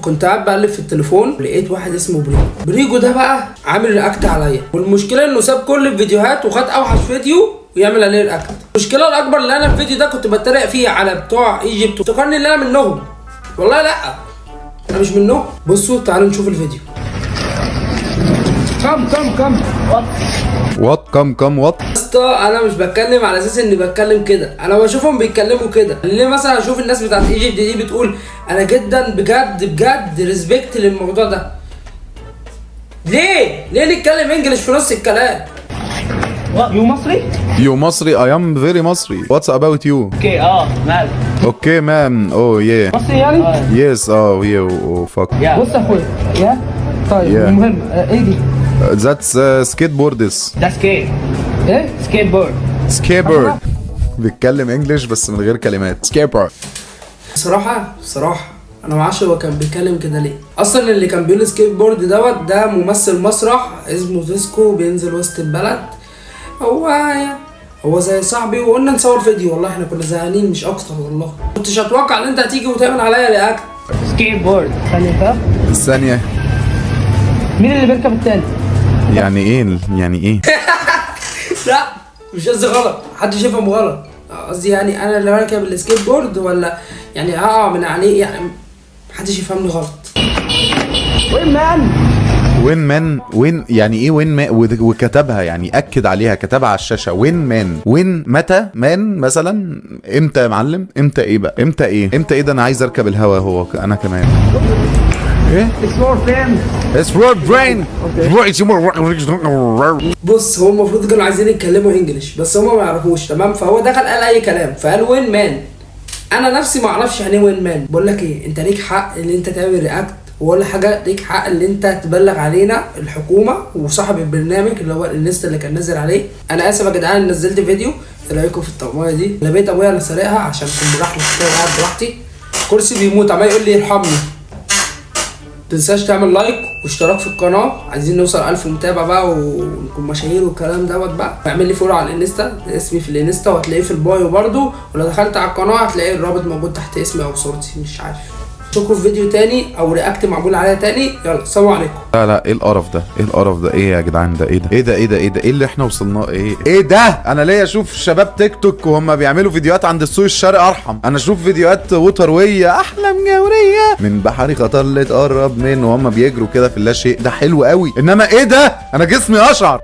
كنت قاعد بقلب في التليفون لقيت واحد اسمه بريجو ده بقى عامل رياكت عليا، والمشكله انه ساب كل الفيديوهات وخد اوحش فيديو ويعمل عليه رياكت. المشكله الاكبر اللي انا الفيديو ده كنت بتريق فيه على بتوع ايجيبت وافتكرني ان انا منهم. والله لا، انا مش منهم. بصوا تعالوا نشوف الفيديو. كم وات اسطى، انا مش بتكلم على اساس اني بتكلم كده، انا بشوفهم بيتكلموا كده. ليه مثلا اشوف الناس بتاعت ايجيبت دي بتقول انا جدا بجد ريسبكت للموضوع ده، ليه نتكلم انجلش في نص الكلام؟ يو مصري I am very مصري. What's about you? اوكي مال Okay man. Oh yeah. مصري يعني؟ Yes. Oh fuck. بص يا اخويا طيب Yeah. المهم ايه دي؟ That's skateboards. ده سكيت ايه؟ سكيت بورد. Skateboard. بيتكلم انجلش بس من غير كلمات. Skateboard. بصراحة انا معرفش هو كان بيتكلم كده ليه. اصلا اللي كان بيقول سكيت بورد ده ممثل مسرح اسمه تيسكو، بينزل وسط البلد. هو زي صاحبي وقلنا نصور فيديو، والله احنا كنا زهقانين مش اكتر. والله كنتش اتوقع ان انت هتيجي وتعمل عليا رياكت. سكيت بورد الثانية. مين اللي بيركب التاني؟ يعني ايه؟ لا مش قصدي غلط، محدش يفهم غلط. قصدي يعني انا اللي بركب السكيت بورد، ولا يعني من عليه، يعني محدش يفهمني غلط. وين يعني ايه وين مان؟ وكتبها يعني اكد عليها، كتبها على الشاشه. وين مان؟ وين متى مان مثلا؟ امتى يا معلم؟ امتى ايه بقى؟ امتى ايه ده؟ انا عايز اركب الهوا هو انا كمان. ايه؟ It's your brain. بص، هو المفروض كانوا عايزين يتكلموا انجلش بس هم ما يعرفوش، تمام؟ فهو دخل قال اي كلام، فقال وين مان. انا نفسي ما اعرفش يعني ايه وين مان. بقول لك ايه، انت ليك حق ان انت تعمل رياكت، ولا حاجه ليك حق ان انت تبلغ علينا الحكومه وصاحب البرنامج اللي هو الانستا اللي كان نازل عليه. انا اسف يا جدعان نزلت فيديو. ايه رايكم في الطعميه دي؟ انا بيت ابويا انا سارقها عشان كنت مرحله كده وقاعد براحتي، كرسي بيموت عمال يقول لي ارحمني. متنساش تعمل لايك واشتراك في القناه، عايزين نوصل 1000 متابع بقى ونكون مشاهير والكلام دوت بقى. اعمل لي فولو على الانستا، اسمي في الانستا وهتلاقيه في البايو برده، ولو دخلت على القناه هتلاقي الرابط موجود تحت اسمي او صورتي، مش عارف. اشوفكم في فيديو تاني او رياكت معمول عليها تاني. يلا سلام عليكم. لا ايه القرف ده؟ ايه يا جدعان ده؟ ايه ده ايه اللي احنا وصلنا؟ ايه ده؟ انا ليه اشوف شباب تيك توك وهم بيعملوا فيديوهات عند السوق الشرقي ارحم. انا اشوف فيديوهات وترويه احلام جوريه من بحري خطر اللي تقرب منه وهم بيجروا كده في اللاشيء، ده حلو قوي. انما ايه ده؟ انا جسمي اشعر.